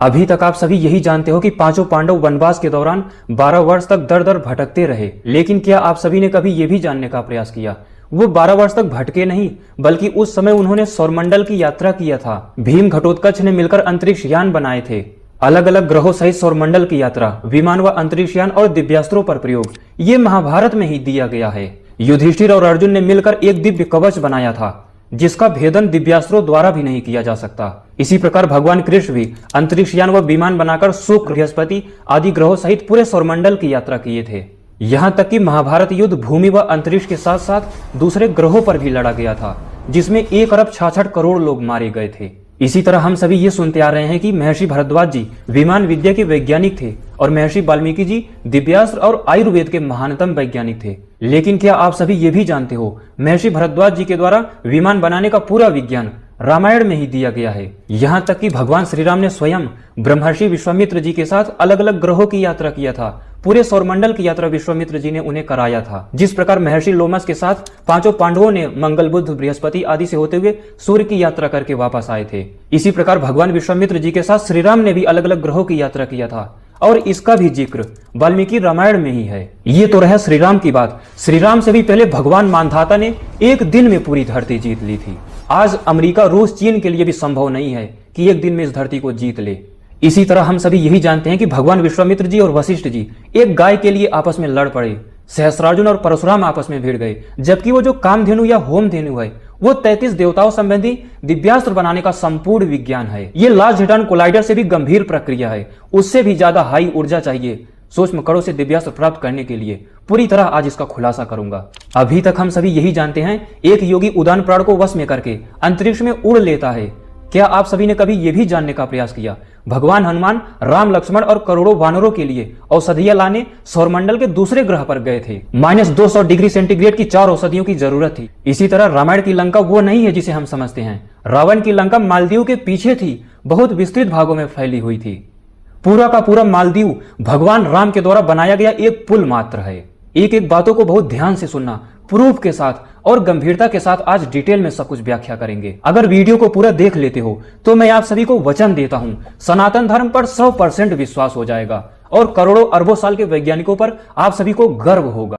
अभी तक आप सभी यही जानते हो कि पांचों पांडव वनवास के दौरान 12 वर्ष तक दर दर भटकते रहे। लेकिन क्या आप सभी ने कभी यह भी जानने का प्रयास किया वो 12 वर्ष तक भटके नहीं, बल्कि उस समय उन्होंने सौरमंडल की यात्रा किया था। भीम घटोत्कच ने मिलकर अंतरिक्ष यान बनाए थे। अलग अलग ग्रहों सहित सौरमंडल की यात्रा, विमान व अंतरिक्ष यान और दिव्यास्त्रों पर प्रयोग, ये महाभारत में ही दिया गया है। युधिष्ठिर और अर्जुन ने मिलकर एक दिव्य कवच बनाया था जिसका भेदन दिव्यास्त्रों द्वारा भी नहीं किया जा सकता। इसी प्रकार भगवान कृष्ण भी अंतरिक्ष यान व विमान बनाकर शुक्र, बृहस्पति आदि ग्रहों सहित पूरे सौरमंडल की यात्रा किए थे। यहाँ तक कि महाभारत युद्ध भूमि व अंतरिक्ष के साथ साथ दूसरे ग्रहों पर भी लड़ा गया था, जिसमें 1 अरब 66 करोड़ लोग मारे गए थे। इसी तरह हम सभी ये सुनते आ रहे हैं कि महर्षि भरद्वाज जी विमान विद्या के वैज्ञानिक थे और महर्षि वाल्मीकि जी दिव्यास्त्र और आयुर्वेद के महानतम वैज्ञानिक थे। लेकिन क्या आप सभी ये भी जानते हो महर्षि भरद्वाज जी के द्वारा विमान बनाने का पूरा विज्ञान रामायण में ही दिया गया है। यहाँ तक कि भगवान श्री राम ने स्वयं ब्रह्मर्षि विश्वामित्र जी के साथ अलग अलग ग्रहों की यात्रा किया था। पूरे सौरमंडल की यात्रा विश्वामित्र जी ने उन्हें कराया था। जिस प्रकार महर्षि लोमस के साथ पांचों पांडवों ने मंगल, बुध, बृहस्पति आदि से होते हुए सूर्य की यात्रा करके वापस आए थे, इसी प्रकार भगवान विश्वामित्र जी के साथ श्री राम ने भी अलग अलग ग्रहों की यात्रा किया था और इसका भी जिक्र वाल्मीकि रामायण में ही है। ये तो रहा श्री राम की बात। श्री राम से भी पहले भगवान मानधाता ने एक दिन में पूरी धरती जीत ली थी। आज अमेरिका, रूस, चीन के लिए भी संभव नहीं है कि एक दिन में इस धरती को जीत ले। इसी तरह हम सभी यही जानते हैं कि भगवान विश्वामित्र जी और वशिष्ठ जी एक गाय के लिए आपस में लड़ पड़े। सहस्रार्जुन और परशुराम आपस में भिड़ गए, जबकि वो जो कामधेनु या होमधेनु है वो 33 देवताओं संबंधी दिव्यास्त्र बनाने का संपूर्ण विज्ञान है। ये लार्ज हेड्रॉन कोलाइडर से भी गंभीर प्रक्रिया है, उससे भी ज्यादा हाई ऊर्जा चाहिए सूक्ष्म कणों से दिव्यास्त्र प्राप्त करने के लिए। पूरी तरह आज इसका खुलासा करूंगा। अभी तक हम सभी यही जानते हैं एक योगी उड़ान प्राण को वश में करके अंतरिक्ष में उड़ लेता है। क्या आप सभी ने कभी यह भी जानने का प्रयास किया भगवान हनुमान राम, लक्ष्मण और करोड़ों वानरों के लिए औषधियां लाने सौरमंडल के दूसरे ग्रह पर गए थे। -200 डिग्री सेंटीग्रेड की 4 औषधियों की जरूरत थी। इसी तरह रामायण की लंका वो नहीं है जिसे हम समझते हैं। रावण की लंका मालदीव के पीछे थी, बहुत विस्तृत भागों में फैली हुई थी। पूरा का पूरा मालदीव भगवान राम के द्वारा बनाया गया एक पुल मात्र है। एक एक बातों को बहुत ध्यान से सुनना, प्रूफ के साथ और गंभीरता के साथ आज डिटेल में सब कुछ व्याख्या करेंगे। अगर वीडियो को पूरा देख लेते हो तो मैं आप सभी को वचन देता हूं सनातन धर्म पर 100% विश्वास हो जाएगा और करोड़ों अरबों साल के वैज्ञानिकों पर आप सभी को गर्व होगा।